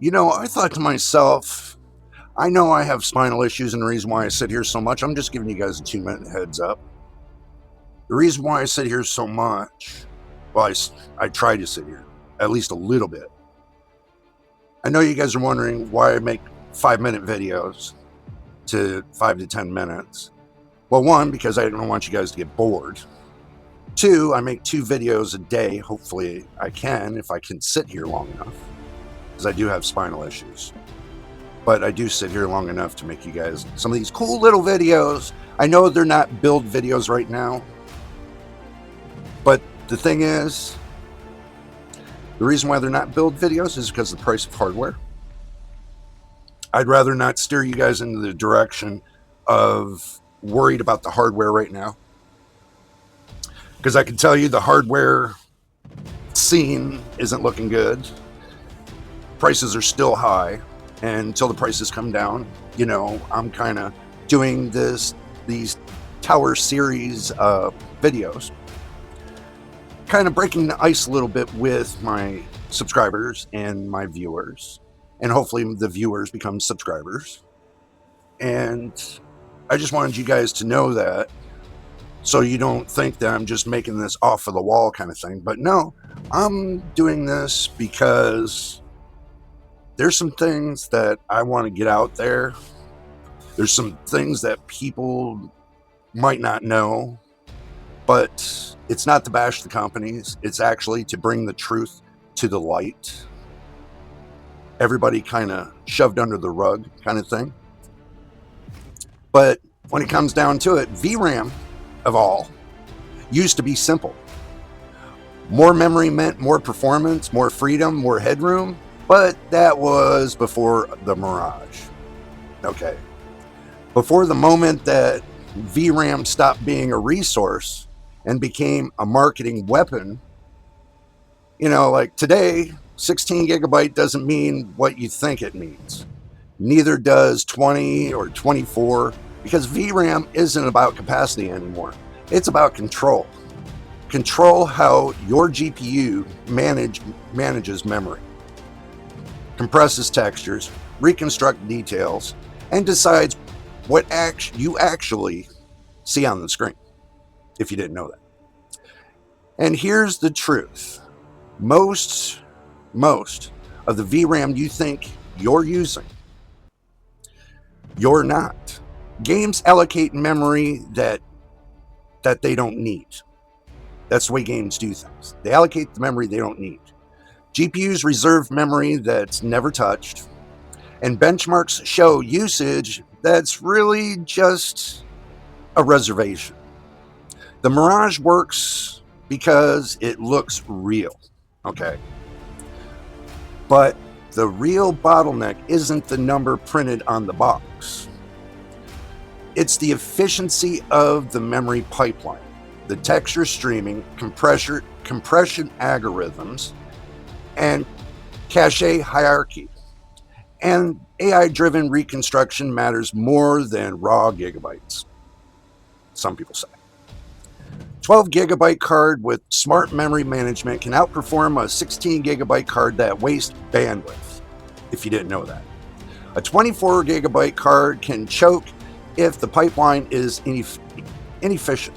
I thought to myself, I know I have spinal issues, and the reason why I sit here so much, I'm just giving you guys a 2-minute heads up. The reason why I sit here so much, well, I try to sit here at least a little bit. I know you guys are wondering why I make 5-minute videos to 5 to 10 minutes. Well, one, because I don't want you guys to get bored. Two, I make 2 videos a day. Hopefully I can, if I can sit here long enough, because I do have spinal issues. But I do sit here long enough to make you guys some of these cool little videos. I know they're not build videos right now, but the thing is, the reason why they're not build videos is because of the price of hardware. I'd rather not steer you guys into the direction of worried about the hardware right now, because I can tell you the hardware scene isn't looking good. Prices are still high, and until the prices come down, I'm kind of doing these Tower series videos, kind of breaking the ice a little bit with my subscribers and my viewers, and hopefully the viewers become subscribers. And I just wanted you guys to know that, so you don't think that I'm just making this off of the wall kind of thing. But no, I'm doing this because there's some things that I want to get out there. There's some things that people might not know, but it's not to bash the companies. It's actually to bring the truth to the light. Everybody kind of shoved under the rug kind of thing. But when it comes down to it, VRAM of all used to be simple. More memory meant more performance, more freedom, more headroom, but that was before the Mirage. Okay. Before the moment that VRAM stopped being a resource and became a marketing weapon, like today, 16 gigabyte doesn't mean what you think it means. Neither does 20 or 24, because VRAM isn't about capacity anymore. It's about control. Control how your GPU manages memory, compresses textures, reconstructs details, and decides what you actually see on the screen, if you didn't know that. And here's the truth. Most of the VRAM you think you're using, you're not. Games allocate memory that they don't need. That's the way games do things. They allocate the memory they don't need. GPUs reserve memory that's never touched, and benchmarks show usage that's really just a reservation. The Mirage works because it looks real, okay? But the real bottleneck isn't the number printed on the box. It's the efficiency of the memory pipeline, the texture streaming, compression algorithms, and cache hierarchy. And AI-driven reconstruction matters more than raw gigabytes, some people say. 12 gigabyte card with smart memory management can outperform a 16 gigabyte card that wastes bandwidth, if you didn't know that. A 24 gigabyte card can choke if the pipeline is inefficient.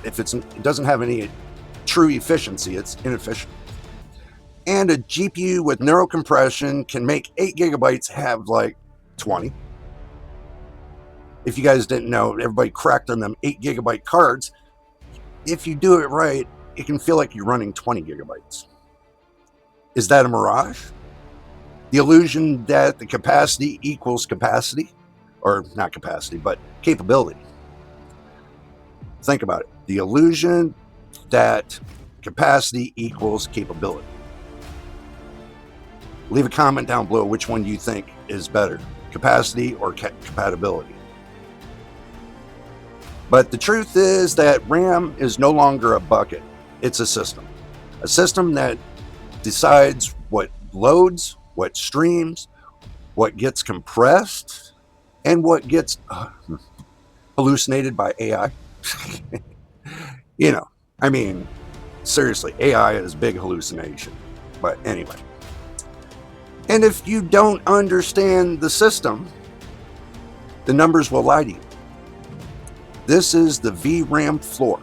If it doesn't have any true efficiency, it's inefficient. And a GPU with neural compression can make 8 gigabytes have like 20. If you guys didn't know, everybody cracked on them 8 gigabyte cards. If you do it right, it can feel like you're running 20 gigabytes. Is that a mirage? The illusion that the capacity equals capacity, or not capacity, but capability. Think about it. The illusion that capacity equals capability. Leave a comment down below which one you think is better, capacity or compatibility. But the truth is that RAM is no longer a bucket. It's a system that decides what loads, what streams, what gets compressed, and what gets hallucinated by AI. Seriously, AI is big hallucination. But anyway, And if you don't understand the system, the numbers will lie to you. This is the VRAM Floor.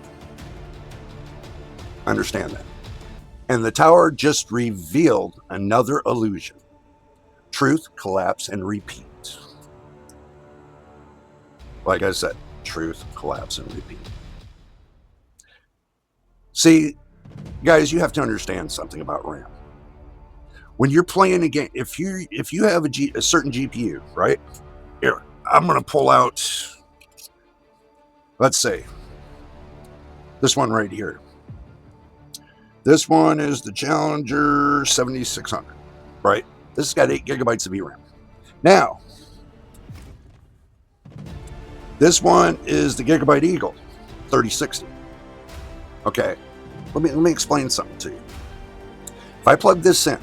Understand that. And the tower just revealed another illusion. Truth, collapse, and repeat. Like I said, truth, collapse, and repeat. See, guys, you have to understand something about RAM. When you're playing a game, if you have a certain GPU, right? Here, I'm going to pull out, let's say, this one right here. This one is the Challenger 7600, right? This has got 8 gigabytes of VRAM. Now, this one is the Gigabyte Eagle 3060. Okay, let me explain something to you. If I plug this in,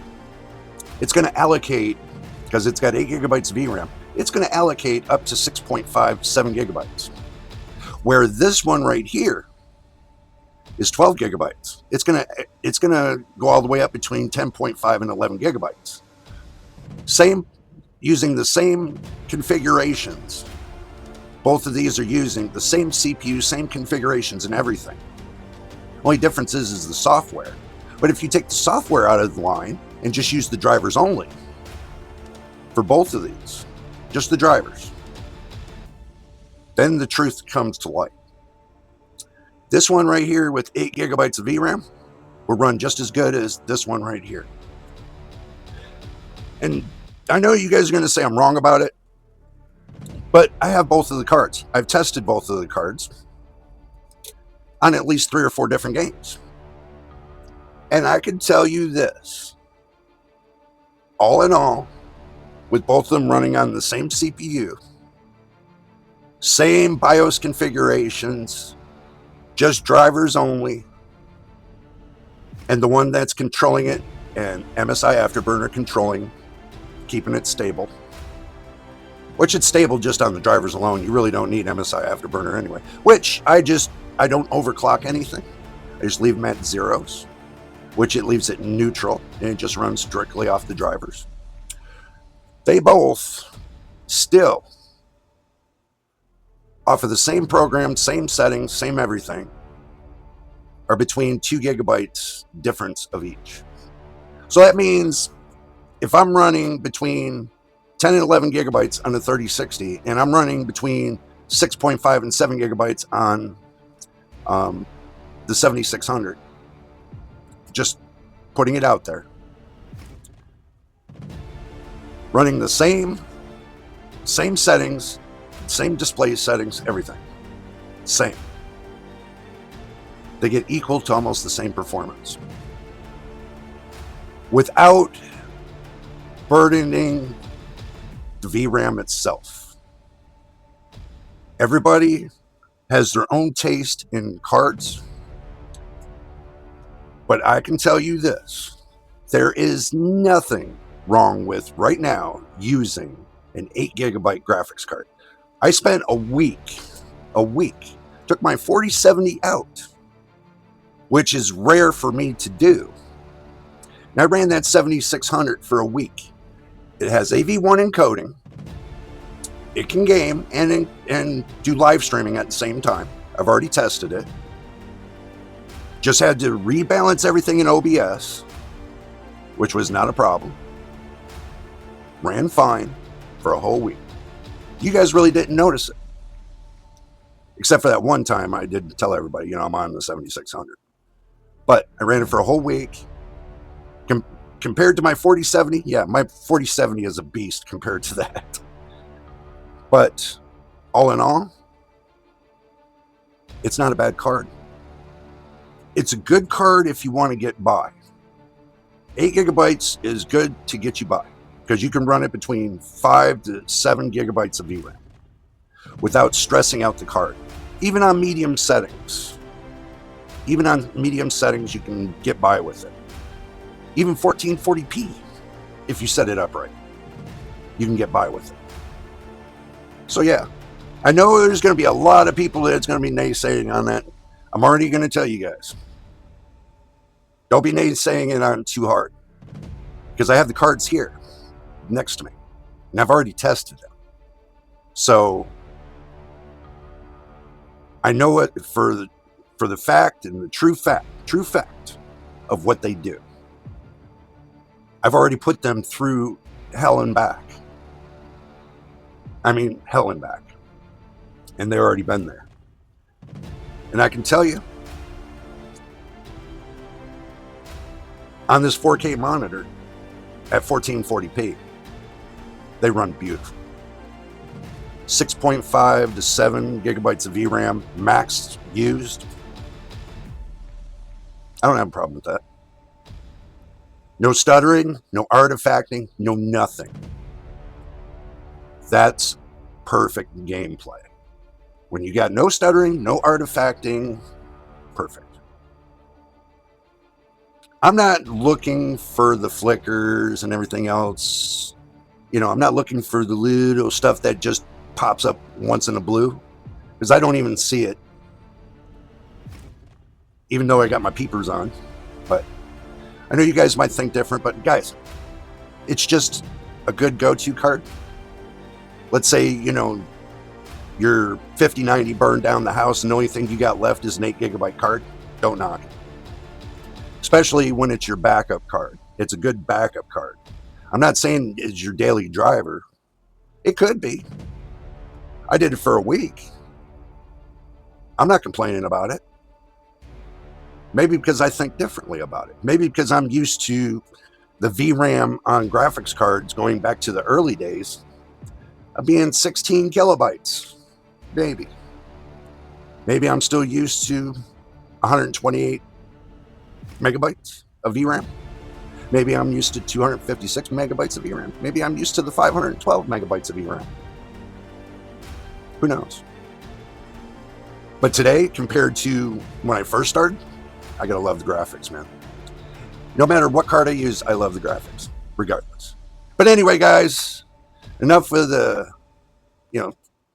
it's going to allocate, because it's got 8 gigabytes of VRAM, it's going to allocate up to 6.57 gigabytes. Where this one right here is 12 gigabytes. It's gonna go all the way up between 10.5 and 11 gigabytes. Using the same configurations. Both of these are using the same CPU, same configurations and everything. Only difference is the software. But if you take the software out of the line and just use the drivers only for both of these, just the drivers, then the truth comes to light. This one right here with 8 gigabytes of VRAM will run just as good as this one right here. And I know you guys are going to say I'm wrong about it, but I have both of the cards. I've tested both of the cards on at least 3 or 4 different games. And I can tell you this, all in all, with both of them running on the same CPU, same BIOS configurations, just drivers only, and the one that's controlling it, and MSI Afterburner controlling, keeping it stable. Which it's stable just on the drivers alone. You really don't need MSI Afterburner anyway. Which I don't overclock anything. I just leave them at zeros, which it leaves it neutral, and it just runs strictly off the drivers. They both still, off of the same program, same settings, same everything, are between 2 gigabytes difference of each. So that means if I'm running between 10 and 11 gigabytes on the 3060, and I'm running between 6.5 and 7 gigabytes on the 7600, just putting it out there, running the same settings, same display settings, everything. Same. They get equal to almost the same performance. Without burdening the VRAM itself. Everybody has their own taste in cards. But I can tell you this. There is nothing wrong with, right now, using an 8 gigabyte graphics card. I spent a week, took my 4070 out, which is rare for me to do. And I ran that 7600 for a week. It has AV1 encoding. It can game and do live streaming at the same time. I've already tested it. Just had to rebalance everything in OBS, which was not a problem. Ran fine for a whole week. You guys really didn't notice it. Except for that one time I did tell everybody, I'm on the 7600. But I ran it for a whole week. Compared to my 4070, yeah, my 4070 is a beast compared to that. But all in all, it's not a bad card. It's a good card if you want to get by. 8 gigabytes is good to get you by, because you can run it between 5 to 7 gigabytes of VRAM without stressing out the card. Even on medium settings. You can get by with it. Even 1440p, if you set it up right, you can get by with it. So yeah, I know there's going to be a lot of people that's going to be naysaying on that. I'm already going to tell you guys. Don't be naysaying it on too hard, because I have the cards here. next to me, and I've already tested them. So I know it for the fact and the true fact of what they do. I've already put them through hell and back. I mean, hell and back. And they've already been there. And I can tell you, on this 4K monitor at 1440p, they run beautiful. 6.5 to 7 gigabytes of VRAM max used. I don't have a problem with that. No stuttering, no artifacting, no nothing. That's perfect gameplay. When you got no stuttering, no artifacting, perfect. I'm not looking for the flickers and everything else. You know, I'm not looking for the little stuff that just pops up once in a blue, because I don't even see it, even though I got my peepers on. But I know you guys might think different, but guys, it's just a good go-to card. Let's say, you know, your 5090 burned down the house and the only thing you got left is an 8 gigabyte card. Don't knock it. Especially when it's your backup card. It's a good backup card. I'm not saying it's your daily driver. It could be. I did it for a week. I'm not complaining about it. Maybe because I think differently about it. Maybe because I'm used to the VRAM on graphics cards going back to the early days of being 16 kilobytes. Maybe. Maybe I'm still used to 128 megabytes of VRAM. Maybe I'm used to 256 megabytes of VRAM. Maybe I'm used to the 512 megabytes of VRAM. Who knows? But today, compared to when I first started, I gotta love the graphics, man. No matter what card I use, I love the graphics, regardless. But anyway, guys, enough with the,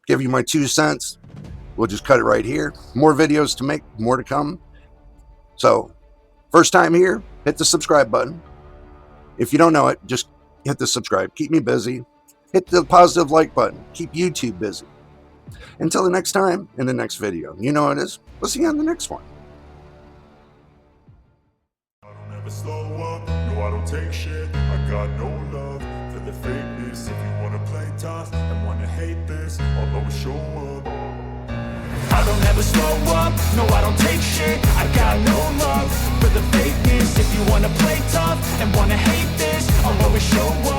give you my 2 cents. We'll just cut it right here. More videos to make, more to come. So, first time here, hit the subscribe button. If you don't know it, just hit the subscribe. Keep me busy. Hit the positive like button. Keep YouTube busy. Until the next time, in the next video. You know what it is. We'll see you on the next one. I don't ever slow up, no I don't take shit. I got no love for the fakeness. If you wanna play tough and wanna hate this, I'll always show up. I don't ever slow up, no I don't take shit. I got no love for the fakeness. If you wanna play tough and wanna hate this, I'll always show up.